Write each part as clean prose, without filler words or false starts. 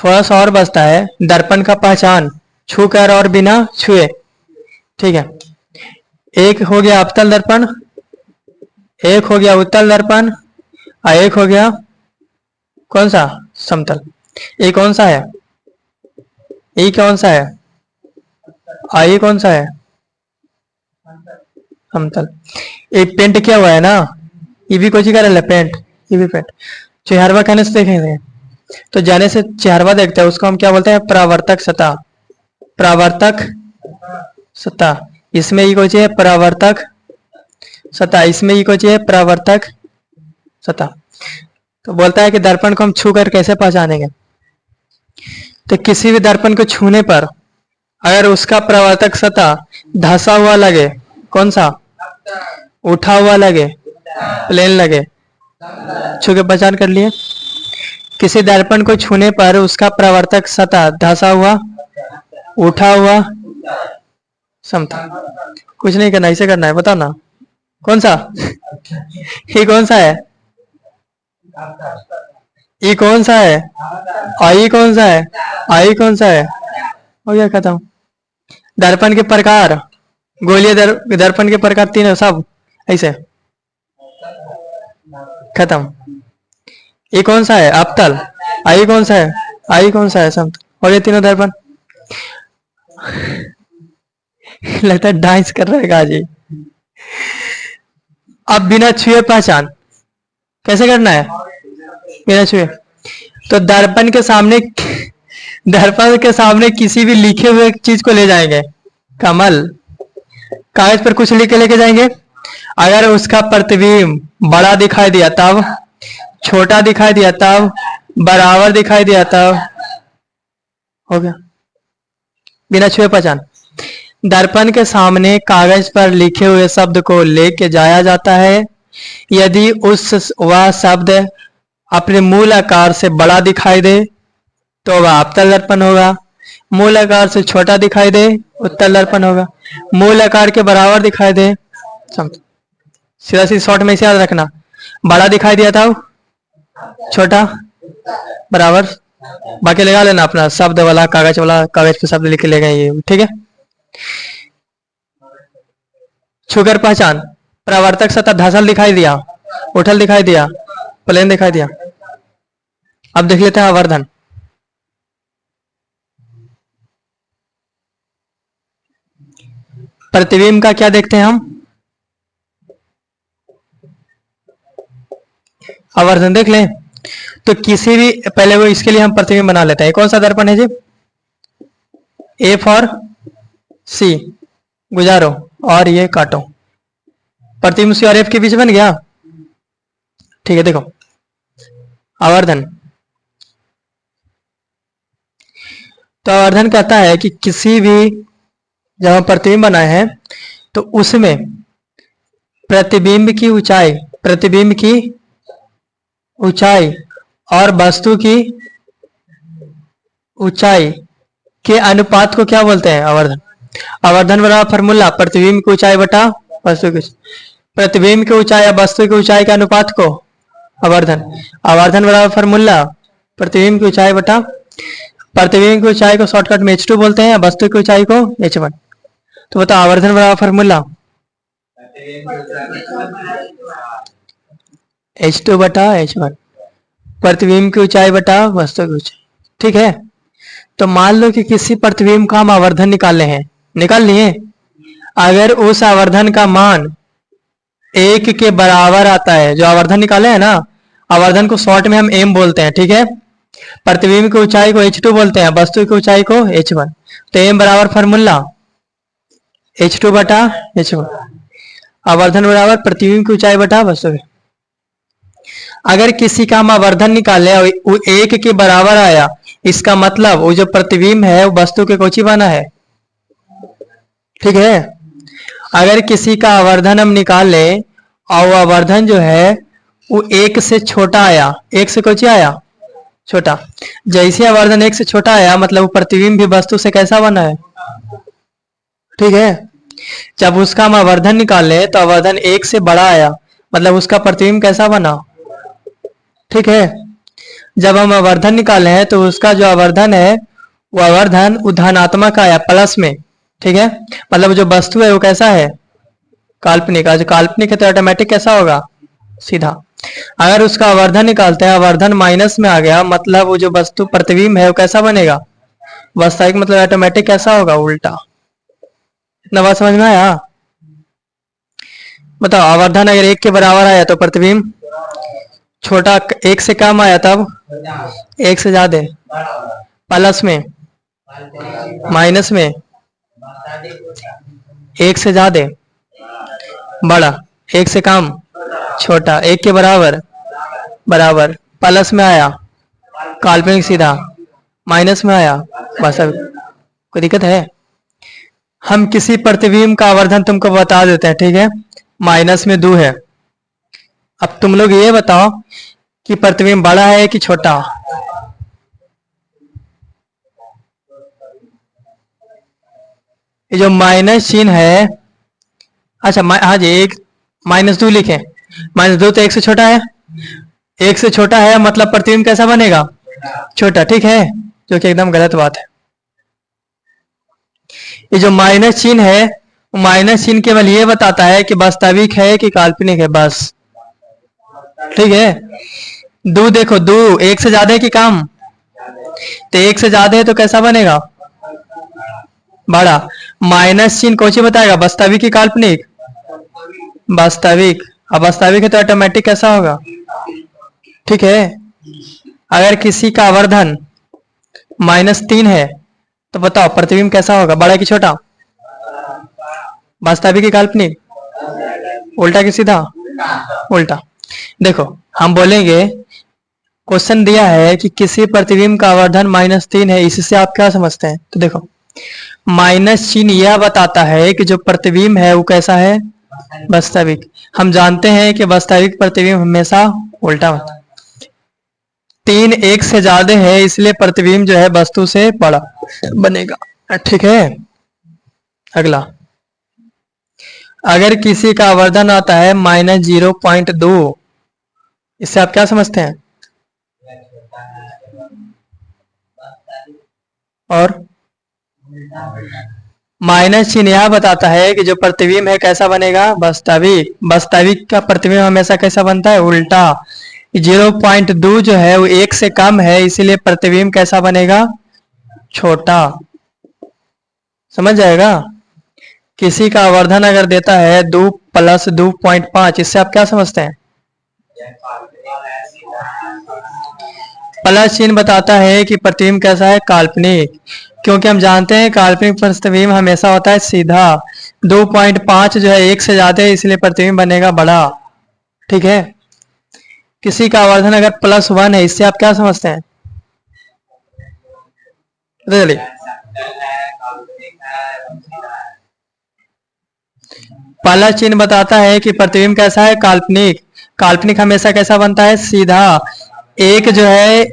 थोड़ा सा और बचता है, दर्पण का पहचान छू कर और बिना छुए। ठीक है, एक हो गया अवतल दर्पण, एक हो गया उत्तल दर्पण, और एक हो गया कौन सा, समतल। ये कौन सा है, ये कौन सा है, ये कौन सा है, समतल। ये पेंट किया हुआ है ना, ये भी कोई चीज का पेंट, ये भी पेंट। चेहरवा कहने से देखेंगे, तो जाने से चेहरवा देखते हैं उसको हम क्या बोलते हैं, परावर्तक सतह। परावर्तक सतह, इसमें ये कोई चीज है परावर्तक सतह, इसमें ये कोई चीज है परावर्तक सतह। तो बोलता है कि दर्पण को हम छू कर कैसे पहचानेंगे, तो किसी भी दर्पण को छूने पर अगर उसका परावर्तक सतह धंसा हुआ लगे, कौन सा, उठा हुआ लगे, प्लेन लगे, छू के पहचान कर लिए। किसी दर्पण को छूने पर उसका परावर्तक सतह धंसा हुआ, उठा हुआ, समतल। कुछ नहीं करना, इसे करना है, बताओ ना कौन सा ये कौन सा है, ये कौन सा है, आई कौन सा है, आई कौन सा है, हो गया खत्म। दर्पण के प्रकार, गोलीय दर्पण के प्रकार तीन है सब, ऐसे खत्म। ये कौन सा है, अवतल, आई कौन सा है, आई कौन सा है, समतल। हो गए तीनों दर्पण। लगता है डांस कर रहा है गाजी। अब बिना छुए पहचान कैसे करना है, बिना छुए। तो दर्पण के सामने, दर्पण के सामने किसी भी लिखे हुए चीज को ले जाएंगे, कमल कागज पर कुछ लिख के लेके जाएंगे। अगर उसका प्रतिबिंब बड़ा दिखाई दिया तब, छोटा दिखाई दिया तब, बराबर दिखाई दिया तब, हो गया बिना छुए पहचान। दर्पण के सामने कागज पर लिखे हुए शब्द को लेके जाया जाता है। यदि वह शब्द अपने मूल आकार से बड़ा दिखाई दे तो वह अवतल दर्पण होगा, मूल आकार से छोटा दिखाई दे उत्तल दर्पण होगा, मूल आकार के बराबर दिखाई दे समतल। सीधा सीधा शॉर्ट में इसे याद रखना, बड़ा दिखाई दिया था, छोटा, बराबर, बाकी लगा लेना अपना शब्द वाला, कागज वाला, कागज पे शब्द लिख के ले गए ये, ठीक है। छुकर पहचान, परावर्तक सतह धसल दिखाई दिया, उठल दिखाई दिया, प्लेन दिखाई दिया। अब देख लेते हैं आवर्धन। प्रतिबिंब का क्या देखते हैं हम, आवर्धन देख लें। तो किसी भी, पहले वो इसके लिए हम प्रतिबिंब बना लेते हैं। कौन सा दर्पण है जी, ए फॉर सी, गुजारो और ये काटो। प्रतिबिंब सी और एफ के बीच बन गया, ठीक है। देखो आवर्धन, तो आवर्धन कहता है कि किसी भी, जब हम प्रतिबिंब बनाए हैं तो उसमें प्रतिबिंब की ऊंचाई, प्रतिबिंब की ऊंचाई और वस्तु की ऊंचाई के अनुपात को क्या बोलते हैं, आवर्धन। आवर्धन बराबर फॉर्मूला, प्रतिबिंब की ऊंचाई बटा वस्तु की, प्रतिबिंब की ऊंचाई या वस्तु की ऊंचाई के अनुपात को आवर्धन। आवर्धन बराबर फॉर्मूला, प्रतिबिंब की ऊंचाई बटा, प्रतिबिंब की ऊंचाई को शॉर्टकट में h2 बोलते हैं, वस्तु की ऊंचाई को h1। तो बताओ आवर्धन बराबर फॉर्मूला h2 बटा h1, प्रतिबिंब की ऊंचाई बटा वस्तु की ऊंचाई, ठीक है। तो मान लो कि किसी प्रतिबिंब का हम आवर्धन निकाले हैं, निकाल लिए। अगर उस आवर्धन का मान 1 के बराबर आता है, जो आवर्धन निकाले है ना, आवर्धन को शॉर्ट में हम m बोलते हैं, ठीक है। प्रतिबिंब की ऊंचाई को h2 बोलते हैं, वस्तु की ऊंचाई को h1। तो m बराबर फॉर्मूला h2 बटा h1, आवर्धन बराबर प्रतिबिंब की ऊंचाई बटा वस्तु की। अगर किसी का हम आवर्धन निकाले और वो 1 के बराबर आया, इसका मतलब वो जो प्रतिबिंब है वो वस्तु के कोची बना है, ठीक है। अगर किसी का आवर्धन हम निकाले और वो आवर्धन जो है वो 1 से छोटा आया, 1 से कोची आया, छोटा। जैसे आवर्धन 1 से छोटा आया मतलब वो प्रतिबिंब भी वस्तु से कैसा बना है, ठीक है। जब उसका हम आवर्धन निकाले तो आवर्धन 1 से बड़ा आया मतलब उसका प्रतिबिंब कैसा बना, ठीक है। जब हम आवर्धन निकाले हैं तो उसका जो आवर्धन है वो आवर्धन धनात्मक आया प्लस में, ठीक है। मतलब जो वस्तु है वो कैसा है, काल्पनिक। आज काल्पनिक है तो ऑटोमेटिक कैसा होगा, सीधा। अगर उसका आवर्धन निकालते हैं, आवर्धन माइनस में आ गया, मतलब वो जो वस्तु प्रतिबिंब है वो कैसा बनेगा, वास्तविक। मतलब ऑटोमेटिक कैसा होगा, उल्टा। इतना बात समझ में आया। बताओ, आवर्धन अगर 1 के बराबर आया तो प्रतिबिंब छोटा, 1 से कम आया तब 1 से ज्यादा, प्लस में माइनस में 1 से ज्यादा बड़ा, 1 से कम छोटा, 1 के बराबर बराबर, प्लस में आया काल्पनिक सीधा, माइनस में आया वास्तविक। कोई दिक्कत है। हम किसी प्रतिबिंब का आवर्धन तुमको बता देते हैं, ठीक है। माइनस में 2 है। अब तुम लोग ये बताओ कि प्रतिबिंब बड़ा है कि छोटा। ये जो माइनस चिन्ह है, अच्छा हाँ जी, 1 -2 लिखे। -2 तो 1 से छोटा है, 1 से छोटा है मतलब प्रतिबिंब कैसा बनेगा, छोटा, ठीक है। जो कि एकदम गलत बात है। ये जो माइनस चिन्ह है, माइनस चिन्ह केवल ये बताता है कि वास्तविक है कि काल्पनिक है, बस, ठीक है। 2 देखो, 2 1 से ज्यादा है कि कम, तो 1 से ज्यादा है तो कैसा बनेगा, बड़ा। माइनस चिन्ह कौन सी बताएगा, वास्तविक की काल्पनिक, वास्तविक। अब वास्तविक है तो ऑटोमेटिक कैसा होगा, ठीक है। अगर किसी का आवर्धन -3 है तो बताओ प्रतिबिंब कैसा होगा, बड़ा कि छोटा, वास्तविक की काल्पनिक, उल्टा कि सीधा, उल्टा। देखो हम बोलेंगे, क्वेश्चन दिया है कि किसी प्रतिबिंब का आवर्धन -3 है, इससे आप क्या समझते हैं। तो देखो, माइनस चिन्ह यह बताता है कि जो प्रतिबिंब है वो कैसा है, वास्तविक। हम जानते हैं कि वास्तविक प्रतिबिंब हमेशा उल्टा होता है। 3 1 से ज्यादा है इसलिए प्रतिबिंब जो है वस्तु से बड़ा बनेगा, ठीक है। अगला, अगर किसी का आवर्धन आता है -0.2, इससे आप क्या समझते हैं। और माइनस चिन्ह यह बताता है कि जो प्रतिबिंब है कैसा बनेगा, वास्तविक। वास्तविक का प्रतिबिंब हमेशा कैसा बनता है, उल्टा। 0.2 जो है वो 1 से कम है, इसीलिए प्रतिबिंब कैसा बनेगा, छोटा। समझ जाएगा। किसी का आवर्धन अगर देता है 2 + 2.5, इससे आप क्या समझते हैं। प्लस चिन्ह बताता है कि प्रतिबिंब कैसा है, काल्पनिक। क्योंकि हम जानते हैं काल्पनिक प्रतिबिंब हमेशा होता है सीधा। 2.5 जो है 1 से ज्यादा है, इसलिए प्रतिबिंब बनेगा बड़ा, ठीक है। किसी का आवर्धन अगर +1 है, इससे आप क्या समझते हैं। चलिए, पहला चिन्ह बताता है कि प्रतिबिंब कैसा है, काल्पनिक। काल्पनिक हमेशा कैसा बनता है, सीधा। 1 जो है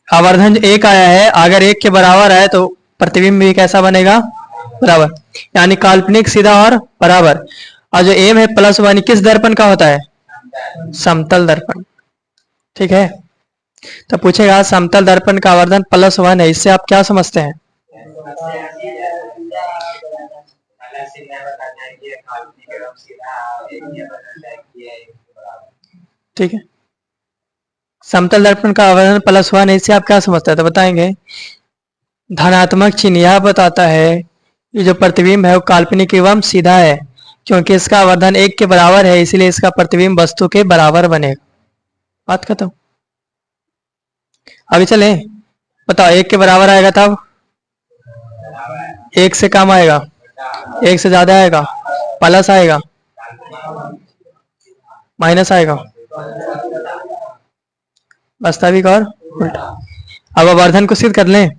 आवर्धन 1 आया है, अगर 1 के बराबर है तो प्रतिबिंब भी कैसा बनेगा, बराबर। यानी काल्पनिक, सीधा और बराबर। और जो एम है +1 किस दर्पण का होता है, समतल दर्पण, ठीक है। तो पूछेगा समतल दर्पण का आवर्धन +1 है, इससे आप क्या समझते हैं। ठीक है, समतल दर्पण का आवर्धन +1 है, इससे आप क्या समझते हैं। तो बताएंगे, धनात्मक चिन्ह यह बताता है कि जो प्रतिबिंब है वो काल्पनिक एवं सीधा है, क्योंकि इसका आवर्धन 1 के बराबर है, इसलिए इसका प्रतिबिंब वस्तु के बराबर बनेगा। बात खत्म। अभी चले, बताओ 1 के बराबर आएगा तब 1 से कम आएगा, 1 से ज्यादा आएगा, प्लस आएगा, माइनस आएगा, वास्तविक और उल्टा। अब आवर्धन को सिद्ध कर लें।